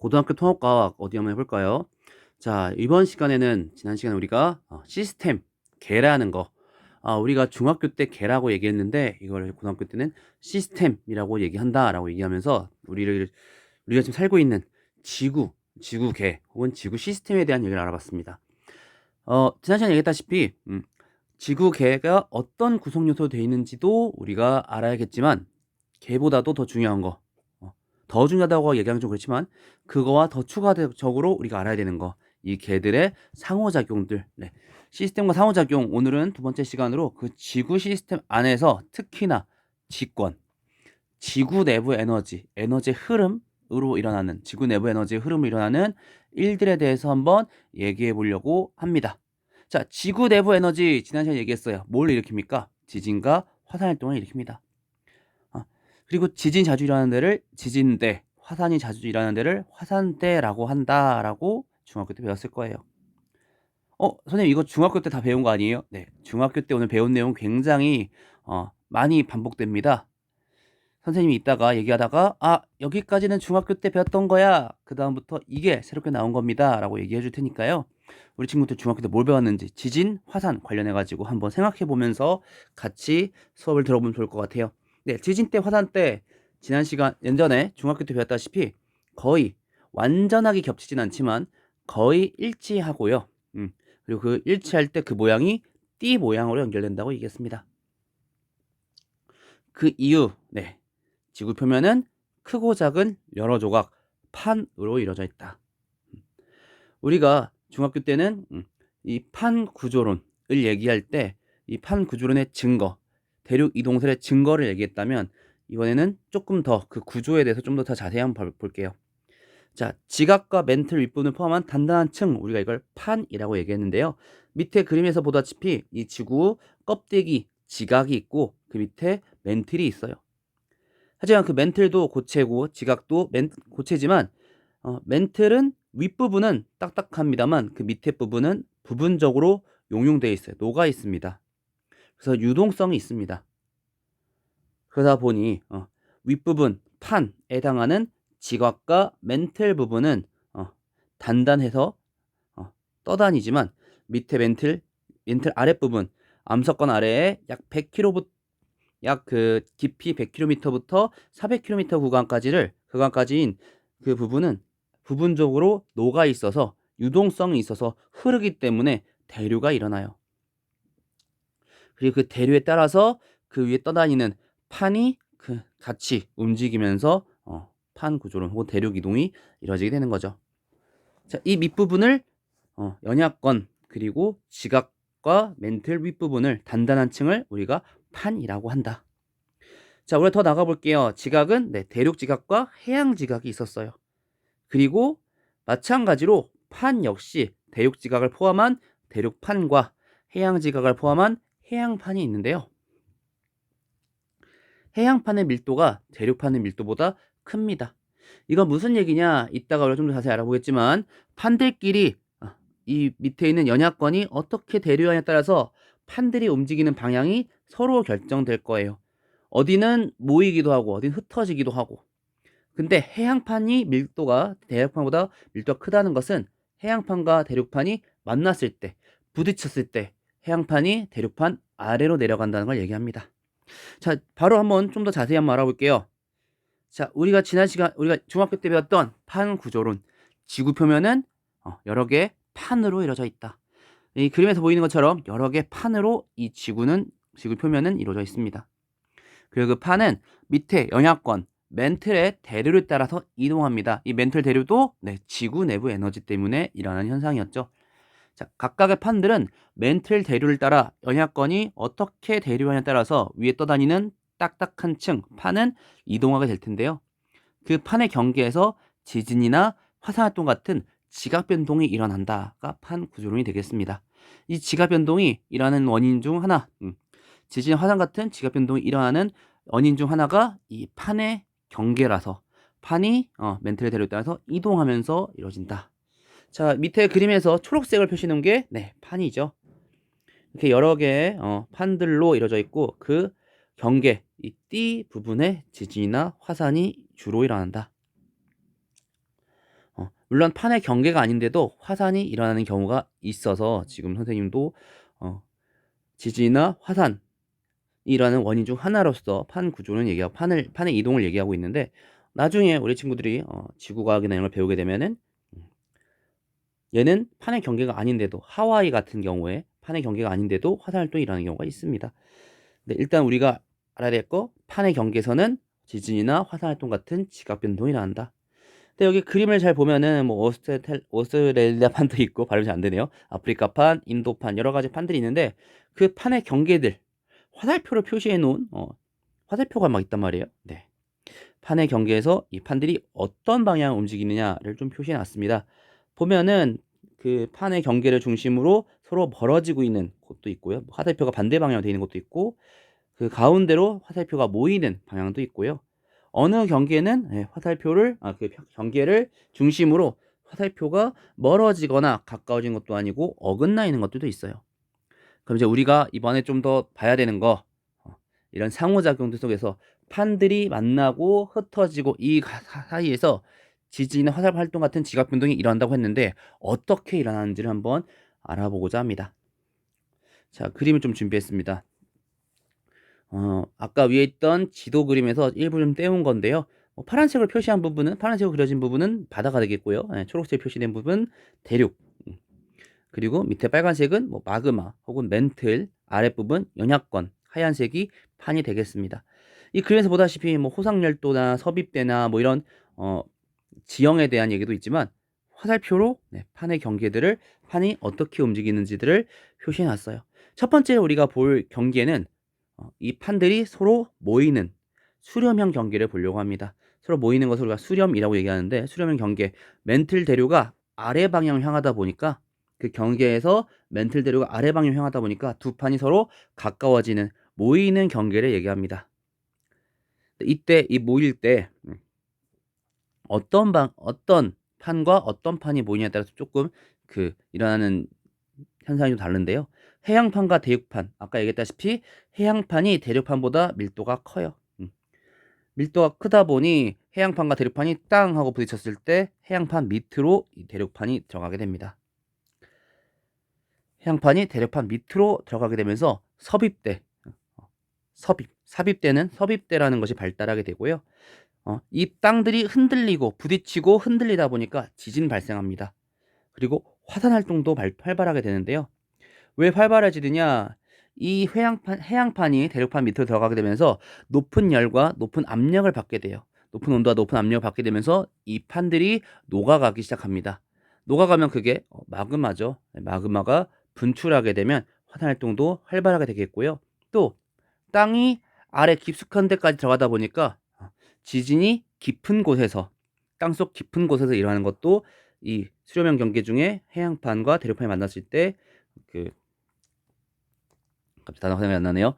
고등학교 통합과학 어디 한번 해볼까요? 자, 이번 시간에는 지난 시간에 우리가 시스템, 개라는 거, 우리가 중학교 때 개라고 얘기했는데 이걸 고등학교 때는 시스템이라고 얘기한다라고 얘기하면서 우리가 지금 살고 있는 지구 개 혹은 지구 시스템에 대한 얘기를 알아봤습니다. 지난 시간에 얘기했다시피 지구 개가 어떤 구성 요소로 되어 있는지도 우리가 알아야겠지만 개보다도 더 중요한 거, 더 중요하다고 얘기하면 좀 그렇지만 그거와 더 추가적으로 우리가 알아야 되는 거, 이 개들의 상호작용들, 네. 시스템과 상호작용, 오늘은 두 번째 시간으로 그 지구 시스템 안에서 특히나 직권, 지구 내부 에너지의 흐름으로 일어나는, 지구 내부 에너지의 흐름으로 일어나는 일들에 대해서 한번 얘기해 보려고 합니다. 자, 지구 내부 에너지 지난 시간에 얘기했어요. 뭘 일으킵니까? 지진과 화산 활동을 일으킵니다. 그리고 지진이 자주 일어나는 데를 지진대, 화산이 자주 일어나는 데를 화산대라고 한다라고 중학교 때 배웠을 거예요. 선생님 이거 중학교 때 다 배운 거 아니에요? 네, 중학교 때 오늘 배운 내용 굉장히 많이 반복됩니다. 선생님이 이따가 얘기하다가 여기까지는 중학교 때 배웠던 거야. 그 다음부터 이게 새롭게 나온 겁니다 라고 얘기해 줄 테니까요. 우리 친구들 중학교 때 뭘 배웠는지 지진, 화산 관련해 가지고 한번 생각해 보면서 같이 수업을 들어보면 좋을 것 같아요. 네, 지진 때, 화산 때 지난 시간 예전에 중학교 때 배웠다시피 거의 완전하게 겹치진 않지만 거의 일치하고요. 그리고 그 일치할 때 그 모양이 띠 모양으로 연결된다고 얘기했습니다. 그 이유, 네, 지구 표면은 크고 작은 여러 조각 판으로 이루어져 있다. 우리가 중학교 때는 이 판 구조론을 얘기할 때 이 판 구조론의 증거, 대륙 이동설의 증거를 얘기했다면 이번에는 조금 더 그 구조에 대해서 좀 더 자세히 한번 볼게요. 자, 지각과 멘틀 윗부분을 포함한 단단한 층, 우리가 이걸 판이라고 얘기했는데요. 밑에 그림에서 보다시피 이 지구 껍데기, 지각이 있고 그 밑에 멘틀이 있어요. 하지만 그 멘틀도 고체고 지각도 고체지만 멘틀은 윗부분은 딱딱합니다만 그 밑에 부분은 부분적으로 용융되어 있어요. 녹아 있습니다. 그래서 유동성이 있습니다. 그러다 보니 윗부분 판에 해당하는 지각과 멘틀 부분은 단단해서 떠다니지만 밑에 멘틀 아랫부분 암석권 아래에 약 100km 약 그 깊이 100km부터 400km 구간까지인 그 부분은 부분적으로 녹아 있어서 유동성이 있어서 흐르기 때문에 대류가 일어나요. 그리고 그 대류에 따라서 그 위에 떠다니는 판이 그 같이 움직이면서 판 구조론 혹은 대륙 이동이 이루어지게 되는 거죠. 자, 이 밑부분을 연약권 그리고 지각과 멘틀 윗부분을 단단한 층을 우리가 판이라고 한다. 자, 우리가 더 나가볼게요. 지각은 대륙 지각과 해양 지각이 있었어요. 그리고 마찬가지로 판 역시 대륙 지각을 포함한 대륙판과 해양 지각을 포함한 해양판이 있는데요. 해양판의 밀도가 대륙판의 밀도보다 큽니다. 이건 무슨 얘기냐? 이따가 우리가 좀 더 자세히 알아보겠지만 판들끼리 이 밑에 있는 연약권이 어떻게 대류하냐에 따라서 판들이 움직이는 방향이 서로 결정될 거예요. 어디는 모이기도 하고 어디는 흩어지기도 하고. 근데 해양판이 밀도가 대륙판보다 밀도가 크다는 것은 해양판과 대륙판이 만났을 때, 부딪혔을 때 해양판이 대륙판 아래로 내려간다는 걸 얘기합니다. 자, 바로 한번 좀 더 자세히 한번 알아볼게요. 자, 우리가 지난 시간 우리가 중학교 때 배웠던 판 구조론, 지구 표면은 여러 개의 판으로 이루어져 있다. 이 그림에서 보이는 것처럼 여러 개의 판으로 이 지구 표면은 이루어져 있습니다. 그리고 그 판은 밑에 영향권 멘틀의 대류를 따라서 이동합니다. 이 멘틀 대류도 지구 내부 에너지 때문에 일어나는 현상이었죠. 자, 각각의 판들은 멘틀 대류를 따라 연약권이 어떻게 대류하냐에 따라서 위에 떠다니는 딱딱한 층, 판은 이동하게 될 텐데요. 그 판의 경계에서 지진이나 화산활동 같은 지각 변동이 일어난다가 판 구조론이 되겠습니다. 이 지각 변동이 일어나는 원인 중 하나, 지진, 화산 같은 지각 변동이 일어나는 원인 중 하나가 이 판의 경계라서 판이 멘틀의 대류에 따라서 이동하면서 이루어진다. 자, 밑에 그림에서 초록색을 표시는 게 판이죠. 이렇게 여러 개의 판들로 이루어져 있고 그 경계, 이 띠 부분에 지진이나 화산이 주로 일어난다. 물론 판의 경계가 아닌데도 화산이 일어나는 경우가 있어서 지금 선생님도 지진이나 화산이라는 원인 중 하나로서 판 구조는 얘기하고 판의 이동을 얘기하고 있는데, 나중에 우리 친구들이 지구과학이나 이런 걸 배우게 되면은 얘는 판의 경계가 아닌데도, 하와이 같은 경우에 판의 경계가 아닌데도 화산 활동이 일어나는 경우가 있습니다. 네, 일단 우리가 알아야 될 거, 판의 경계에서는 지진이나 화산 활동 같은 지각 변동이 일어난다. 근데 여기 그림을 잘 보면은 뭐 오스트레일리아 판도 있고, 발음이 잘 안 되네요. 아프리카 판, 인도 판, 여러 가지 판들이 있는데 그 판의 경계들, 화살표로 표시해 놓은 화살표가 막 있단 말이에요. 네. 판의 경계에서 이 판들이 어떤 방향을 움직이느냐를 좀 표시해 놨습니다. 보면은 그 판의 경계를 중심으로 서로 멀어지고 있는 곳도 있고요. 화살표가 반대 방향으로 되어 있는 곳도 있고, 그 가운데로 화살표가 모이는 방향도 있고요. 어느 경계는 화살표를 그 경계를 중심으로 화살표가 멀어지거나 가까워진 것도 아니고 어긋나 있는 것들도 있어요. 그럼 이제 우리가 이번에 좀 더 봐야 되는 거, 이런 상호작용들 속에서 판들이 만나고 흩어지고 이 사이에서 지진이나 화살 활동 같은 지각 변동이 일어난다고 했는데 어떻게 일어나는지를 한번 알아보고자 합니다. 자, 그림을 좀 준비했습니다. 아까 위에 있던 지도 그림에서 일부 좀 떼온 건데요. 파란색으로 표시한 부분은, 파란색으로 그려진 부분은 바다가 되겠고요. 초록색 표시된 부분 대륙. 그리고 밑에 빨간색은 뭐 마그마 혹은 멘틀, 아랫부분 연약권, 하얀색이 판이 되겠습니다. 이 그림에서 보다시피 뭐 호상열도나 섭입대나 뭐 이런 지형에 대한 얘기도 있지만, 화살표로 판의 경계들을, 판이 어떻게 움직이는지들을 표시해 놨어요. 첫 번째 우리가 볼 경계는 이 판들이 서로 모이는 수렴형 경계를 보려고 합니다. 서로 모이는 것을 우리가 수렴이라고 얘기하는데, 수렴형 경계, 멘틀 대류가 아래 방향을 향하다 보니까, 그 경계에서 멘틀 대류가 아래 방향을 향하다 보니까 두 판이 서로 가까워지는, 모이는 경계를 얘기합니다. 이때 이 모일 때 어떤 판과 어떤 판이 모이냐에 따라서 조금 일어나는 현상이 좀 다른데요. 해양판과 대륙판, 아까 얘기했다시피 해양판이 대륙판보다 밀도가 커요. 밀도가 크다 보니 해양판과 대륙판이 땅 하고 부딪혔을 때 해양판 밑으로 이 대륙판이 들어가게 됩니다. 해양판이 대륙판 밑으로 들어가게 되면서 섭입대, 삽입대는 섭입대라는 것이 발달하게 되고요. 이 땅들이 흔들리고 부딪히고 흔들리다 보니까 지진 발생합니다. 그리고 화산 활동도 활발하게 되는데요. 왜 활발해지느냐? 이 해양판이 대륙판 밑으로 들어가게 되면서 높은 열과 높은 압력을 받게 돼요. 높은 온도와 높은 압력을 받게 되면서 이 판들이 녹아가기 시작합니다. 녹아가면 그게 마그마죠. 마그마가 분출하게 되면 화산 활동도 활발하게 되겠고요. 또 땅이 아래 깊숙한 데까지 들어가다 보니까 지진이 깊은 곳에서, 땅속 깊은 곳에서 일어나는 것도 이 수렴형 경계 중에 해양판과 대륙판이 만났을 때 갑자기 단어가 생각이 안 나네요.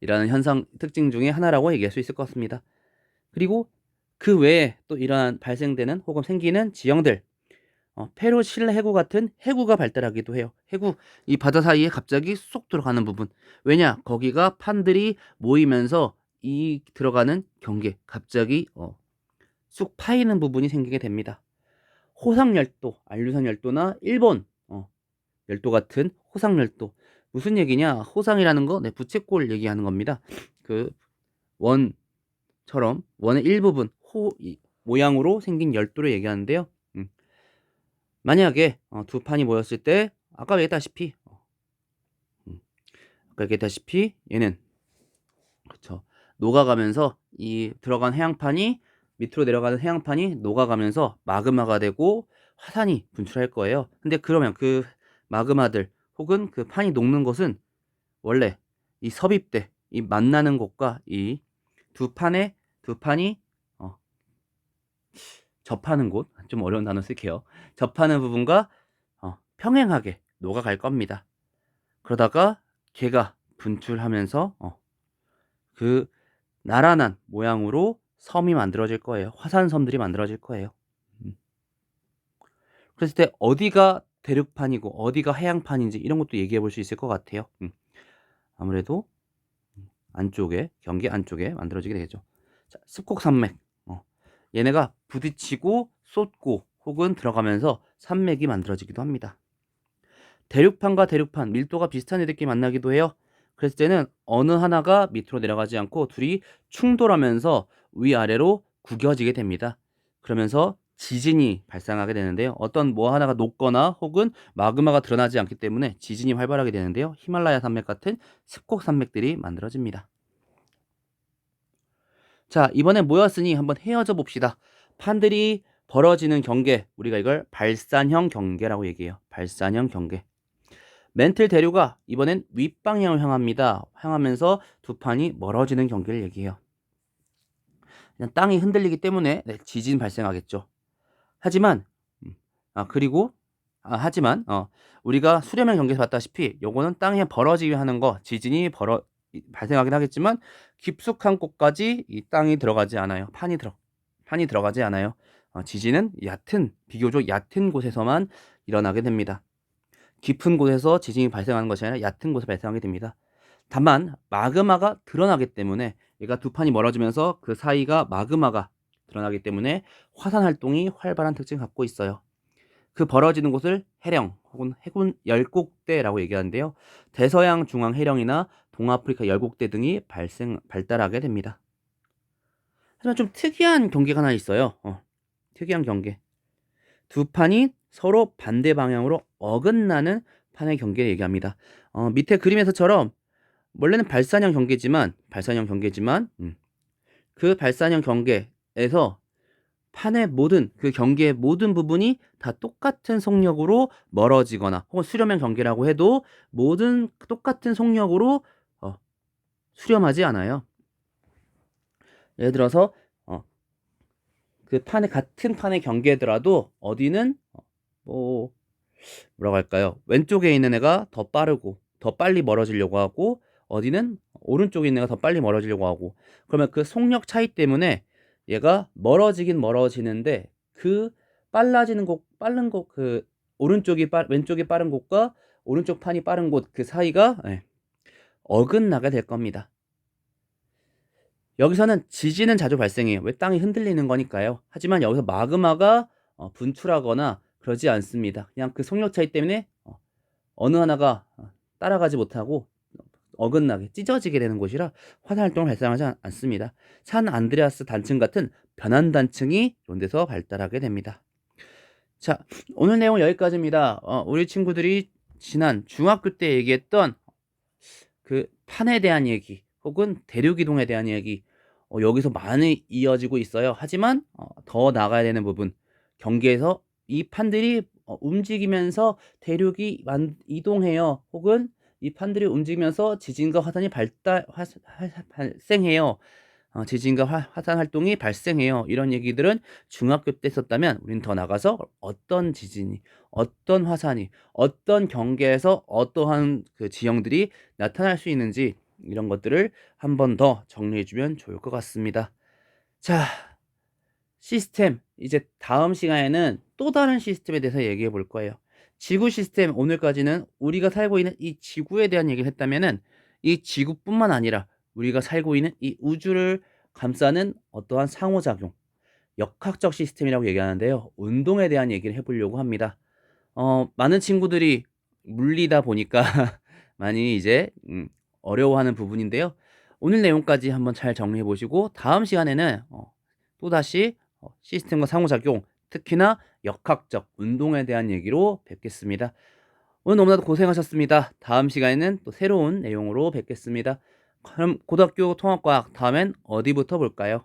이라는 현상 특징 중에 하나라고 얘기할 수 있을 것 같습니다. 그리고 그 외에 또 발생되는 혹은 생기는 지형들, 페루 실내 해구 같은 해구가 발달하기도 해요. 해구, 이 바다 사이에 갑자기 쏙 들어가는 부분. 왜냐? 거기가 판들이 모이면서 이 들어가는 경계, 갑자기 쑥 파이는 부분이 생기게 됩니다. 호상열도, 알류산 열도나 일본 열도 같은 호상열도. 무슨 얘기냐? 호상이라는 거, 부채꼴 얘기하는 겁니다. 그 원처럼 원의 일부분 모양으로 생긴 열도를 얘기하는데요. 만약에 두 판이 모였을 때 아까 얘기했다시피 얘는 그렇죠, 녹아가면서 이 들어간 해양판이, 밑으로 내려가는 해양판이 녹아가면서 마그마가 되고 화산이 분출할 거예요. 근데 그러면 그 마그마들 혹은 그 판이 녹는 곳은 원래 이 섭입대, 이 만나는 곳과 이 두 판이 접하는 곳, 좀 어려운 단어 쓸게요. 접하는 부분과 평행하게 녹아갈 겁니다. 그러다가 걔가 분출하면서 그 나란한 모양으로 섬이 만들어질 거예요. 화산섬들이 만들어질 거예요. 그랬을 때 어디가 대륙판이고 어디가 해양판인지 이런 것도 얘기해 볼 수 있을 것 같아요. 아무래도 안쪽에, 경계 안쪽에 만들어지게 되겠죠. 자, 습곡산맥. 얘네가 부딪히고 쏟고 혹은 들어가면서 산맥이 만들어지기도 합니다. 대륙판과 대륙판 밀도가 비슷한 애들끼리 만나기도 해요. 그랬을 때는 어느 하나가 밑으로 내려가지 않고 둘이 충돌하면서 위아래로 구겨지게 됩니다. 그러면서 지진이 발생하게 되는데요. 어떤 뭐 하나가 녹거나 혹은 마그마가 드러나지 않기 때문에 지진이 활발하게 되는데요. 히말라야 산맥 같은 습곡 산맥들이 만들어집니다. 자, 이번에 모였으니 한번 헤어져 봅시다. 판들이 벌어지는 경계, 우리가 이걸 발산형 경계라고 얘기해요. 발산형 경계. 멘틀 대류가 이번엔 윗방향을 향합니다. 향하면서 두 판이 멀어지는 경계를 얘기해요. 그냥 땅이 흔들리기 때문에 지진 발생하겠죠. 하지만 하지만 우리가 수렴형 경계에서 봤다시피 요거는 땅이 벌어지게 하는 거, 지진이 발생하긴 하겠지만 깊숙한 곳까지 이 땅이 들어가지 않아요. 판이 들어가지 않아요. 지진은 비교적 얕은 곳에서만 일어나게 됩니다. 깊은 곳에서 지진이 발생하는 것이 아니라 얕은 곳에 발생하게 됩니다. 다만 마그마가 드러나기 때문에 얘가 두 판이 멀어지면서 그 사이가 마그마가 드러나기 때문에 화산 활동이 활발한 특징을 갖고 있어요. 그 벌어지는 곳을 해령 혹은 해군 열곡대라고 얘기하는데요. 대서양 중앙 해령이나 동아프리카 열곡대 등이 발달하게 됩니다. 하지만 좀 특이한 경계가 하나 있어요. 특이한 경계. 두 판이 서로 반대 방향으로 어긋나는 판의 경계를 얘기합니다. 밑에 그림에서처럼 원래는 발산형 경계지만 그 발산형 경계에서 판의 그 경계의 모든 부분이 다 똑같은 속력으로 멀어지거나 혹은 수렴형 경계라고 해도 모든 똑같은 속력으로 수렴하지 않아요. 예를 들어서 같은 판의 경계더라도 어디는 뭐라고 할까요? 왼쪽에 있는 애가 더 빠르고 더 빨리 멀어지려고 하고 어디는 오른쪽에 있는 애가 더 빨리 멀어지려고 하고 그러면 그 속력 차이 때문에 얘가 멀어지긴 멀어지는데 그 빠른 곳 그 왼쪽이 빠른 곳과 오른쪽 판이 빠른 곳 그 사이가 어긋나게 될 겁니다. 여기서는 지진은 자주 발생해요. 왜? 땅이 흔들리는 거니까요. 하지만 여기서 마그마가 분출하거나 그러지 않습니다. 그냥 그 속력 차이 때문에 어느 하나가 따라가지 못하고 어긋나게 찢어지게 되는 곳이라 화산 활동을 발생하지 않습니다. 산 안드레아스 단층 같은 변환 단층이 이런 데서 발달하게 됩니다. 자, 오늘 내용은 여기까지입니다. 우리 친구들이 지난 중학교 때 얘기했던 그 판에 대한 얘기 혹은 대륙 이동에 대한 얘기 여기서 많이 이어지고 있어요. 하지만 더 나가야 되는 부분 경계에서 이 판들이 움직이면서 대륙이 이동해요. 혹은 이 판들이 움직이면서 지진과 화산이 발생해요. 지진과 화산 활동이 발생해요. 이런 얘기들은 중학교 때 썼다면 우리는 더 나가서 어떤 지진이, 어떤 화산이, 어떤 경계에서 어떠한 그 지형들이 나타날 수 있는지 이런 것들을 한 번 더 정리해주면 좋을 것 같습니다. 자, 시스템. 이제 다음 시간에는 또 다른 시스템에 대해서 얘기해 볼 거예요. 지구 시스템, 오늘까지는 우리가 살고 있는 이 지구에 대한 얘기를 했다면은 이 지구뿐만 아니라 우리가 살고 있는 이 우주를 감싸는 어떠한 상호작용, 역학적 시스템이라고 얘기하는데요. 운동에 대한 얘기를 해보려고 합니다. 많은 친구들이 물리다 보니까 많이 이제 어려워하는 부분인데요. 오늘 내용까지 한번 잘 정리해 보시고 다음 시간에는 또다시 시스템과 상호작용, 특히나 역학적 운동에 대한 얘기로 뵙겠습니다. 오늘 너무나도 고생하셨습니다. 다음 시간에는 또 새로운 내용으로 뵙겠습니다. 그럼 고등학교 통합과학 다음엔 어디부터 볼까요?